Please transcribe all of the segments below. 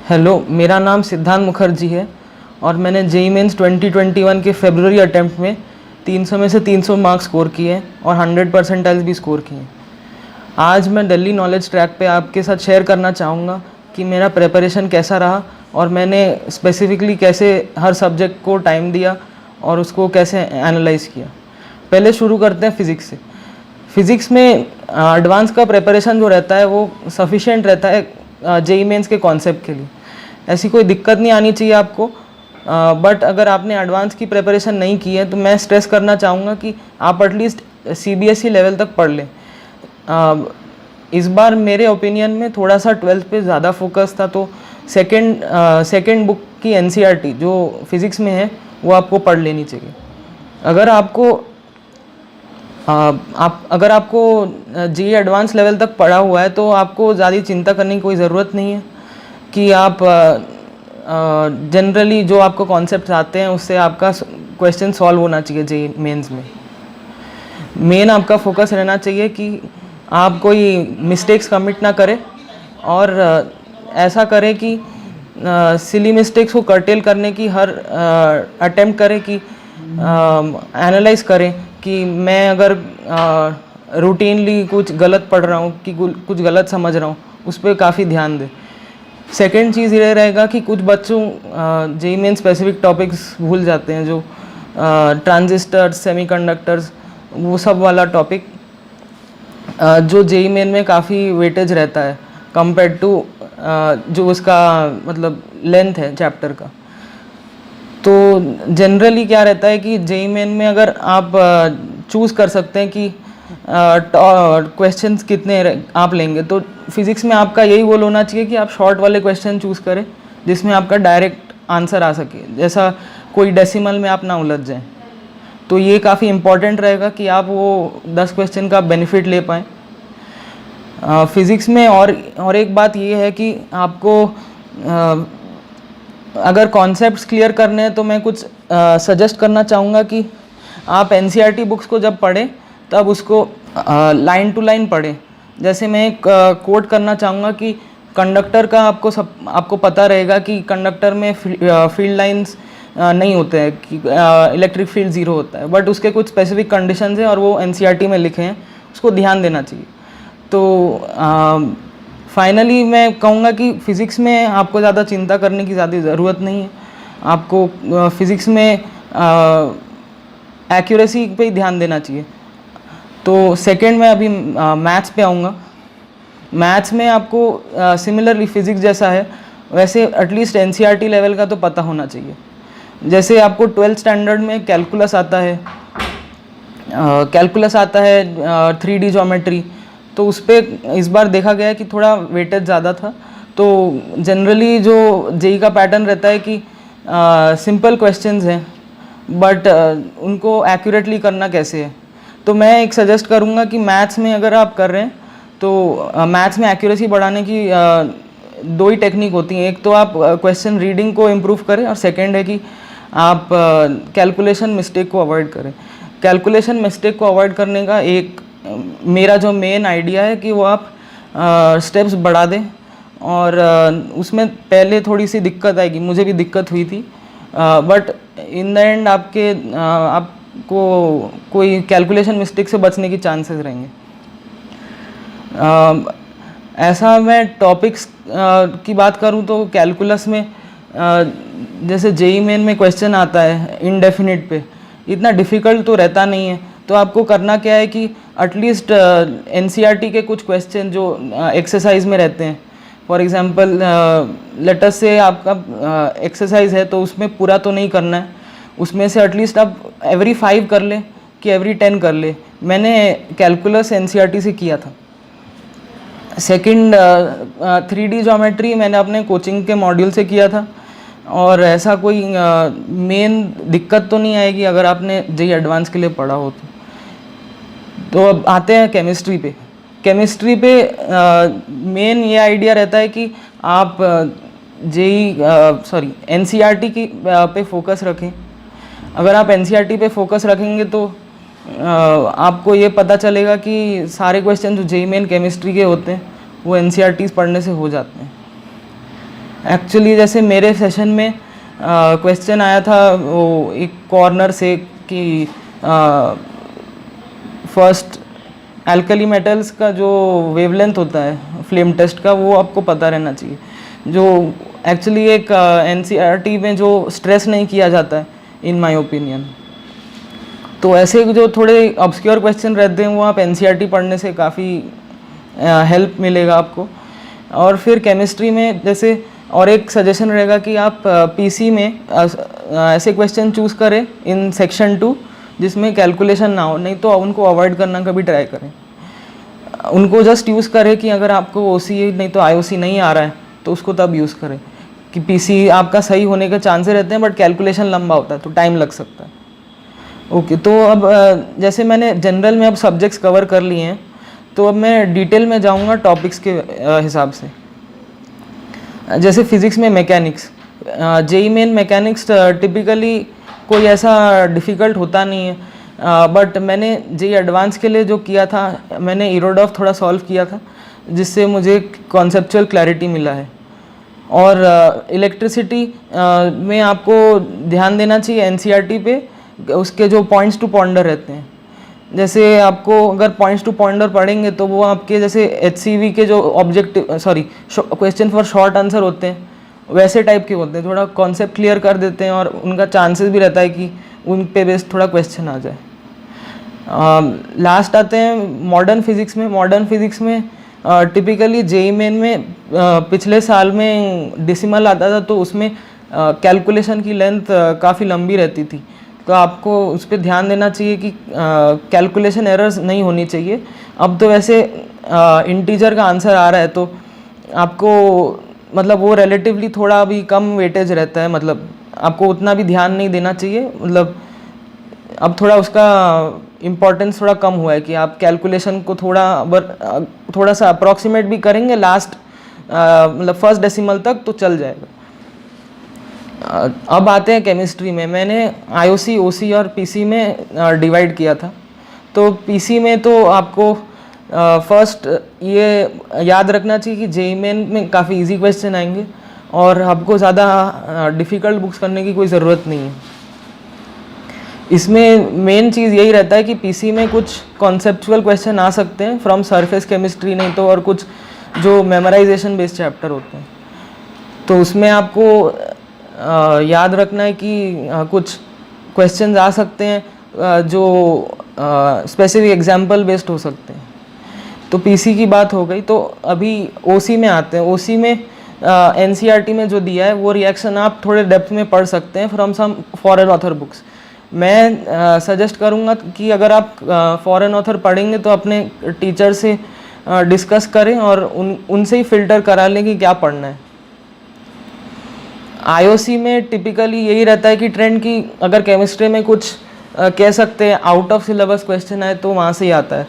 Hello, मेरा नाम सिद्धांत मुखर्जी है और मैंने जेईई मेंस 2021 के फरवरी अटेम्प्ट में 300 में से 300 मार्क्स स्कोर किए हैं और 100 परसेंटाइल्स भी स्कोर किए हैं। आज मैं दिल्ली नॉलेज ट्रैक पे आपके साथ शेयर करना चाहूँगा कि मेरा प्रिपरेशन कैसा रहा और मैंने स्पेसिफिकली कैसे हर सब्जेक्ट को टाइम दिया और उसको कैसे एनालाइज किया। पहले शुरू करते हैं फ़िज़िक्स से। फ़िज़िक्स में एडवांस का प्रिपरेशन जो रहता है वो सफिशिएंट रहता है जेईई मेंस के कॉन्सेप्ट के लिए। ऐसी कोई दिक्कत नहीं आनी चाहिए आपको। बट अगर आपने एडवांस की प्रिपरेशन नहीं की है तो मैं स्ट्रेस करना चाहूँगा कि आप एटलीस्ट सीबीएसई लेवल तक पढ़ लें। इस बार मेरे ओपिनियन में थोड़ा सा 12th पे ज़्यादा फोकस था, तो सेकेंड बुक की एनसीईआरटी जो फिज़िक्स में है वो आपको पढ़ लेनी चाहिए। अगर आपको जेईई एडवांस लेवल तक पढ़ा हुआ है तो आपको ज़्यादा चिंता करने की कोई ज़रूरत नहीं है कि आप जनरली जो आपको कॉन्सेप्ट्स आते हैं उससे आपका क्वेश्चन सॉल्व होना चाहिए। जेईई मेंस में मेन आपका फोकस रहना चाहिए कि आप कोई मिस्टेक्स कमिट ना करें और ऐसा करें कि सिली मिस्टेक्स को कर्टेल करने की हर अटेम्प्ट करें कि एनालाइज करें कि मैं अगर रूटीनली कुछ गलत पढ़ रहा हूँ कि कुछ गलत समझ रहा हूँ, उस पर काफ़ी ध्यान दें। सेकेंड चीज़ ये रहेगा कि कुछ बच्चों जेईई मेन स्पेसिफिक टॉपिक्स भूल जाते हैं, जो ट्रांजिस्टर्स, सेमीकंडक्टर्स, वो सब वाला टॉपिक जो जेईई मेन में काफ़ी वेटेज रहता है कंपेयर टू जो उसका मतलब लेंथ है चैप्टर का। तो जनरली क्या रहता है कि जेईई मेन में अगर आप चूज़ कर सकते हैं कि क्वेश्चंस कितने आप लेंगे, तो फिज़िक्स में आपका यही गोल होना चाहिए कि आप शॉर्ट वाले क्वेश्चन चूज़ करें जिसमें आपका डायरेक्ट आंसर आ सके, जैसा कोई डेसिमल में आप ना उलझ जाएं। तो ये काफ़ी इम्पॉर्टेंट रहेगा कि आप वो 10 क्वेश्चन का बेनिफिट ले पाएँ। फिज़िक्स में और एक बात ये है कि आपको अगर कॉन्सेप्ट्स क्लियर करने हैं तो मैं कुछ सजेस्ट करना चाहूँगा कि आप एनसीईआरटी बुक्स को जब पढ़ें तब उसको लाइन टू लाइन पढ़ें। जैसे मैं एक कोट करना चाहूँगा कि कंडक्टर का आपको पता रहेगा कि कंडक्टर में फील्ड लाइंस नहीं होते हैं, कि इलेक्ट्रिक फील्ड ज़ीरो होता है, बट उसके कुछ स्पेसिफिक कंडीशंस हैं और वो एनसीईआरटी में लिखे हैं, उसको ध्यान देना चाहिए। तो फाइनली मैं कहूँगा कि फ़िज़िक्स में आपको ज़्यादा चिंता करने की ज़्यादा ज़रूरत नहीं है। आपको फ़िज़िक्स में एक्यूरेसी पे ही ध्यान देना चाहिए। तो सेकंड में अभी मैथ्स पे आऊँगा। मैथ्स में आपको सिमिलरली फ़िज़िक्स जैसा है वैसे एटलीस्ट एनसीईआरटी लेवल का तो पता होना चाहिए। जैसे आपको 12th स्टैंडर्ड में कैलकुलस आता है, 3D ज्योमेट्री, तो उस पर इस बार देखा गया कि थोड़ा वेटेज ज़्यादा था। तो जनरली जो जेईई का पैटर्न रहता है कि सिंपल क्वेश्चंस हैं बट उनको एक्यूरेटली करना कैसे है। तो मैं एक सजेस्ट करूँगा कि मैथ्स में अगर आप कर रहे हैं तो मैथ्स में एक्यूरेसी बढ़ाने की दो ही टेक्निक होती हैं। एक तो आप क्वेश्चन रीडिंग को इम्प्रूव करें और सेकेंड है कि आप कैलकुलेशन मिस्टेक को अवॉइड करें। कैलकुलेशन मिस्टेक को अवॉइड करने का एक मेरा जो मेन आइडिया है कि वो आप स्टेप्स बढ़ा दें और उसमें पहले थोड़ी सी दिक्कत आएगी, मुझे भी दिक्कत हुई थी, बट इन द एंड आपको कोई कैलकुलेशन मिस्टेक से बचने की चांसेस रहेंगे। ऐसा मैं टॉपिक्स की बात करूं तो कैलकुलस में जैसे जेईई मेन में क्वेश्चन आता है इनडेफिनिट पे, इतना डिफ़िकल्ट तो रहता नहीं है। तो आपको करना क्या है कि एटलीस्ट एनसीईआरटी के कुछ क्वेश्चन जो एक्सरसाइज में रहते हैं, फॉर एग्जांपल लेटस से आपका एक्सरसाइज है तो उसमें पूरा तो नहीं करना है, उसमें से एटलीस्ट आप एवरी 5 कर ले कि एवरी 10 कर ले। मैंने कैलकुलस एनसीईआरटी से किया था। सेकंड 3D ज्योमेट्री मैंने अपने कोचिंग के मॉड्यूल से किया था और ऐसा कोई मेन दिक्कत तो नहीं आएगी अगर आपने जेईई एडवांस के लिए पढ़ा हो तो अब आते हैं केमिस्ट्री पे। केमिस्ट्री पे मेन ये आइडिया रहता है कि आप एनसीईआरटी की पे फोकस रखें। अगर आप एनसीईआरटी पे फोकस रखेंगे तो आपको ये पता चलेगा कि सारे क्वेश्चन जो जेईई मेन केमिस्ट्री के होते हैं वो एनसीईआरटीज़ पढ़ने से हो जाते हैं। एक्चुअली जैसे मेरे सेशन में क्वेश्चन आया था वो एक कॉर्नर से कि फर्स्ट एल्कली मेटल्स का जो वेवलेंथ होता है फ्लेम टेस्ट का वो आपको पता रहना चाहिए, जो एक्चुअली एक एनसीईआरटी में जो स्ट्रेस नहीं किया जाता है इन माय ओपिनियन। तो ऐसे जो थोड़े ऑब्सक्योर क्वेश्चन रहते हैं वो आप एनसीईआरटी पढ़ने से काफ़ी हेल्प मिलेगा आपको। और फिर केमिस्ट्री में जैसे और एक सजेशन रहेगा कि आप पीसी में ऐसे क्वेश्चन चूज़ करें इन सेक्शन 2 जिसमें कैलकुलेशन ना हो, नहीं तो उनको अवॉइड करना कभी ट्राई करें। उनको जस्ट यूज़ करें कि अगर आपको ओसी नहीं तो आईओसी नहीं आ रहा है तो उसको तब यूज़ करें कि पीसी आपका सही होने के चांसेस रहते हैं, बट कैलकुलेशन लंबा होता है तो टाइम लग सकता है। ओके, तो अब जैसे मैंने जनरल में अब सब्जेक्ट्स कवर कर लिए हैं, तो अब मैं डिटेल में जाऊंगा टॉपिक्स के हिसाब से। जैसे फिज़िक्स में mechanics, JEE Main mechanics typically कोई ऐसा डिफ़िकल्ट होता नहीं है, बट मैंने जेई एडवांस के लिए जो किया था मैंने इरोडॉफ थोड़ा सॉल्व किया था जिससे मुझे कॉन्सेप्चुअल क्लैरिटी मिला है। और इलेक्ट्रिसिटी में आपको ध्यान देना चाहिए एनसीईआरटी पे, उसके जो पॉइंट्स टू पॉन्डर रहते हैं। जैसे आपको अगर पॉइंट्स टू पॉइंटर पढ़ेंगे तो वो आपके जैसे एचसीवी के जो objective question for short answer होते हैं वैसे टाइप के होते हैं, थोड़ा कॉन्सेप्ट क्लियर कर देते हैं और उनका चांसेस भी रहता है कि उन पे बेस्ड थोड़ा क्वेश्चन आ जाए। लास्ट आते हैं मॉडर्न फिज़िक्स में। मॉडर्न फिज़िक्स में टिपिकली जेई मेन में पिछले साल में डेसिमल आता था तो उसमें कैलकुलेशन की लेंथ काफ़ी लंबी रहती थी, तो आपको उस पर ध्यान देना चाहिए कि कैलकुलेशन एरर्स नहीं होनी चाहिए। अब तो वैसे इंटीजर का आंसर आ रहा है तो आपको मतलब वो रिलेटिवली थोड़ा अभी कम वेटेज रहता है, मतलब आपको उतना भी ध्यान नहीं देना चाहिए। मतलब अब थोड़ा उसका इम्पोर्टेंस थोड़ा कम हुआ है कि आप कैलकुलेशन को थोड़ा सा अप्रॉक्सीमेट भी करेंगे लास्ट मतलब फर्स्ट डेसिमल तक तो चल जाएगा। अब आते हैं केमिस्ट्री में। मैंने आईओसी, ओसी और पीसी में डिवाइड किया था। तो पीसी में तो आपको फर्स्ट ये याद रखना चाहिए कि जेईई मेन में काफ़ी इजी क्वेश्चन आएंगे और आपको ज़्यादा डिफ़िकल्ट बुक्स करने की कोई ज़रूरत नहीं है। इसमें मेन चीज़ यही रहता है कि पीसी में कुछ कॉन्सेप्चुअल क्वेश्चन आ सकते हैं फ्रॉम सरफेस केमिस्ट्री, नहीं तो और कुछ जो मेमोराइजेशन बेस्ड चैप्टर होते हैं। तो उसमें आपको याद रखना है कि कुछ क्वेश्चंस आ सकते हैं जो स्पेसिफिक एग्जाम्पल बेस्ड हो सकते हैं। तो पीसी की बात हो गई, तो अभी ओसी में आते हैं। ओसी में एनसीईआरटी में जो दिया है वो रिएक्शन आप थोड़े डेप्थ में पढ़ सकते हैं from some foreign author books. मैं सजेस्ट करूँगा कि अगर आप फॉरेन ऑथर पढ़ेंगे तो अपने टीचर से डिस्कस करें और उनसे ही फ़िल्टर करा लें कि क्या पढ़ना है। आईओसी में टिपिकली यही रहता है कि ट्रेंड की अगर केमिस्ट्री में कुछ कह सकते हैं आउट ऑफ सिलेबस क्वेश्चन है तो वहाँ से ही आता है,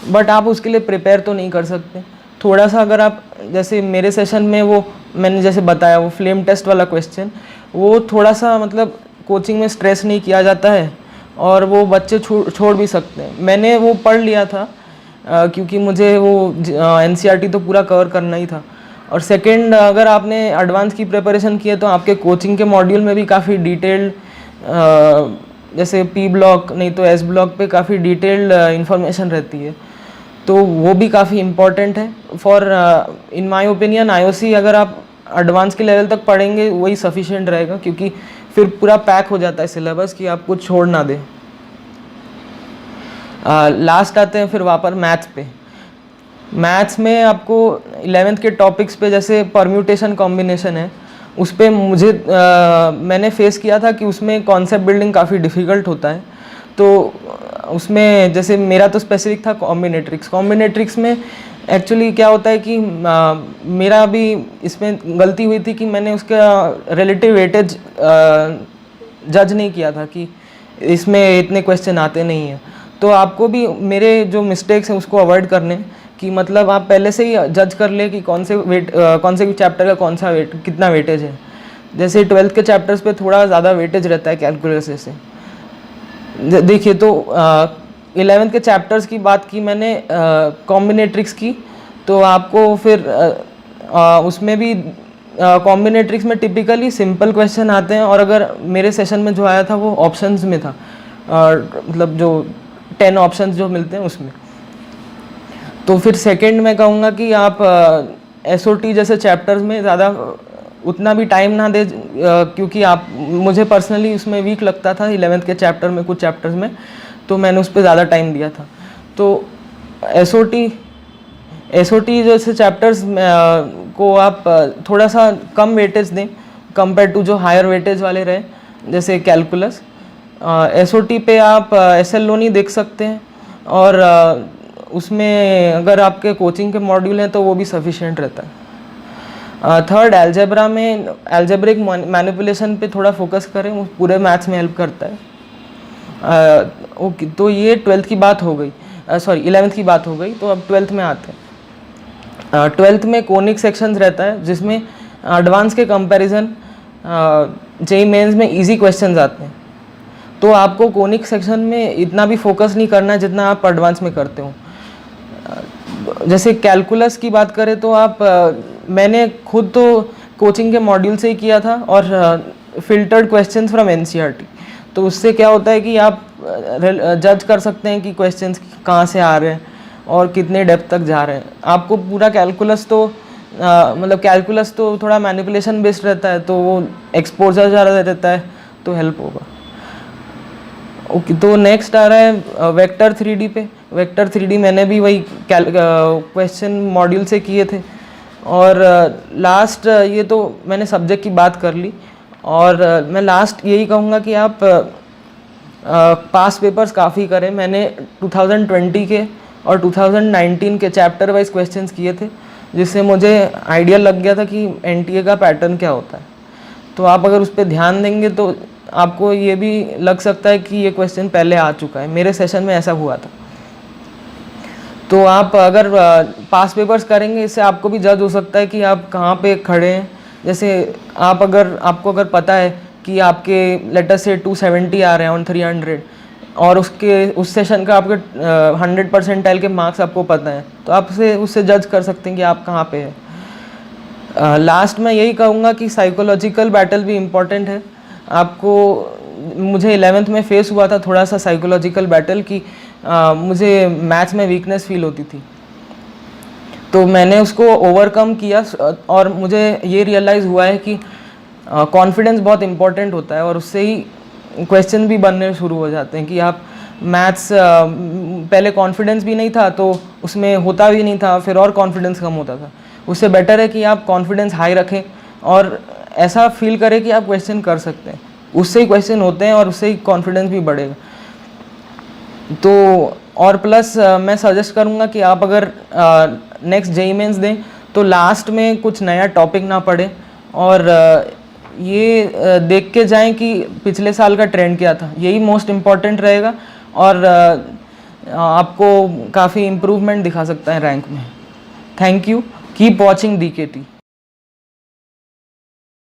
बट आप उसके लिए प्रिपेयर तो नहीं कर सकते। थोड़ा सा अगर आप जैसे मेरे सेशन में वो मैंने जैसे बताया वो फ्लेम टेस्ट वाला क्वेश्चन, वो थोड़ा सा मतलब कोचिंग में स्ट्रेस नहीं किया जाता है और वो बच्चे छोड़ भी सकते हैं। मैंने वो पढ़ लिया था क्योंकि मुझे वो एनसीईआरटी तो पूरा कवर करना ही था। और सेकंड, अगर आपने एडवांस की प्रिपरेशन की है तो आपके कोचिंग के मॉड्यूल में भी काफ़ी डिटेल्ड जैसे पी ब्लॉक नहीं तो एस ब्लॉक पे काफ़ी डिटेल्ड इंफॉर्मेशन रहती है, तो वो भी काफ़ी इम्पॉर्टेंट है for in my opinion. IOC अगर आप एडवांस के लेवल तक पढ़ेंगे वही सफिशिएंट रहेगा, क्योंकि फिर पूरा पैक हो जाता है सिलेबस कि आप कुछ छोड़ ना दें। लास्ट आते हैं फिर वापस मैथ्स पे। मैथ्स में आपको 11th के टॉपिक्स पे जैसे परम्यूटेशन कॉम्बिनेशन है, उस पर मैंने फेस किया था कि उसमें कॉन्सेप्ट बिल्डिंग काफ़ी डिफ़िकल्ट होता है। तो उसमें जैसे मेरा तो स्पेसिफिक था कॉम्बिनेट्रिक्स में एक्चुअली क्या होता है कि मेरा भी इसमें गलती हुई थी कि मैंने उसका रिलेटिव वेटेज जज नहीं किया था कि इसमें इतने क्वेश्चन आते नहीं हैं। तो आपको भी मेरे जो मिस्टेक्स हैं उसको अवॉइड करने, कि मतलब आप पहले से ही जज कर ले कि कौन से चैप्टर का कौन सा कितना वेटेज है। जैसे 12th के चैप्टर्स पे थोड़ा ज़्यादा वेटेज रहता है कैलकुलस से। देखिए तो 11th के चैप्टर्स की बात की मैंने, कॉम्बिनेट्रिक्स की, तो आपको फिर उसमें भी कॉम्बिनेट्रिक्स में टिपिकली सिंपल क्वेश्चन आते हैं, और अगर मेरे सेशन में जो आया था वो ऑप्शंस में था, मतलब जो 10 ऑप्शंस जो मिलते हैं उसमें। तो फिर सेकंड मैं कहूँगा कि आप SOT जैसे चैप्टर्स में ज़्यादा उतना भी टाइम ना दे, क्योंकि आप मुझे पर्सनली उसमें वीक लगता था 11th के चैप्टर में, कुछ चैप्टर्स में, तो मैंने उस पर ज़्यादा टाइम दिया था। तो SOT जैसे चैप्टर्स को आप थोड़ा सा कम वेटेज दें कंपेयर टू जो हायर वेटेज वाले रहे, जैसे कैलकुलस। SOT पे आप SL लोनी देख सकते हैं, और उसमें अगर आपके कोचिंग के मॉड्यूल हैं तो वो भी सफिशिएंट रहता है। थर्ड, अलजेब्रा में अलजेब्रिक मैनिपुलेशन पे थोड़ा फोकस करें, वो पूरे मैथ्स में हेल्प करता है। ओके, तो ये 12th की बात हो गई, सॉरी 11th की बात हो गई। तो अब 12th में आते हैं। 12th में कोनिक सेक्शंस रहता है, जिसमें एडवांस के कंपैरिजन जेईई मेंस में इजी क्वेश्चंस आते हैं। तो आपको कोनिक सेक्शन में इतना भी फोकस नहीं करना है जितना आप एडवांस में करते हो। जैसे कैलकुलस की बात करें तो आप मैंने खुद तो कोचिंग के मॉड्यूल से ही किया था, और फिल्टर्ड क्वेश्चंस फ्रॉम NCERT। तो उससे क्या होता है कि आप जज कर सकते हैं कि क्वेश्चंस कहाँ से आ रहे हैं और कितने डेप्थ तक जा रहे हैं। आपको पूरा कैलकुलस तो मतलब कैलकुलस तो थोड़ा मैनिपुलेशन बेस्ड रहता है, तो वो एक्सपोजर ज़्यादा रहता है, तो हेल्प होगा। ओके, तो नेक्स्ट आ रहा है वेक्टर 3D पे। वेक्टर 3D मैंने भी वही क्वेश्चन मॉड्यूल से किए थे, और लास्ट ये तो मैंने सब्जेक्ट की बात कर ली, और मैं लास्ट यही कहूँगा कि आप पास पेपर्स काफ़ी करें। मैंने 2020 के और 2019 के चैप्टर वाइज क्वेश्चंस किए थे, जिससे मुझे आइडिया लग गया था कि NTA का पैटर्न क्या होता है। तो आप अगर उस पर ध्यान देंगे तो आपको ये भी लग सकता है कि ये क्वेश्चन पहले आ चुका है। मेरे सेशन में ऐसा हुआ था। तो आप अगर पास पेपर्स करेंगे, इससे आपको भी जज हो सकता है कि आप कहाँ पे खड़े हैं। जैसे आपको अगर पता है कि आपके लेटर से 270 आ रहे हैं ऑन 300, और उस सेशन का आपके 100 परसेंटाइल के मार्क्स आपको पता है, तो आप उससे जज कर सकते हैं कि आप कहाँ पे हैं। लास्ट में यही कहूँगा कि साइकोलॉजिकल बैटल भी इम्पॉर्टेंट है। मुझे 11th में फेस हुआ था थोड़ा सा साइकोलॉजिकल बैटल कि मुझे मैथ्स में वीकनेस फील होती थी, तो मैंने उसको ओवरकम किया, और मुझे ये रियलाइज़ हुआ है कि कॉन्फिडेंस बहुत इम्पोर्टेंट होता है, और उससे ही क्वेश्चन भी बनने शुरू हो जाते हैं कि आप मैथ्स पहले कॉन्फिडेंस भी नहीं था तो उसमें होता भी नहीं था, फिर और कॉन्फिडेंस कम होता था। उससे बेटर है कि आप कॉन्फिडेंस हाई रखें और ऐसा फील करें कि आप क्वेश्चन कर सकते हैं, उससे ही क्वेश्चन होते हैं और उससे ही कॉन्फिडेंस भी बढ़ेगा। तो और प्लस मैं सजेस्ट करूँगा कि आप अगर नेक्स्ट जेईई मेंस दें तो लास्ट में कुछ नया टॉपिक ना पढ़ें, और ये देख के जाएं कि पिछले साल का ट्रेंड क्या था। यही मोस्ट इम्पॉर्टेंट रहेगा, और आपको काफ़ी इम्प्रूवमेंट दिखा सकता है रैंक में। Thank you, keep watching DKT।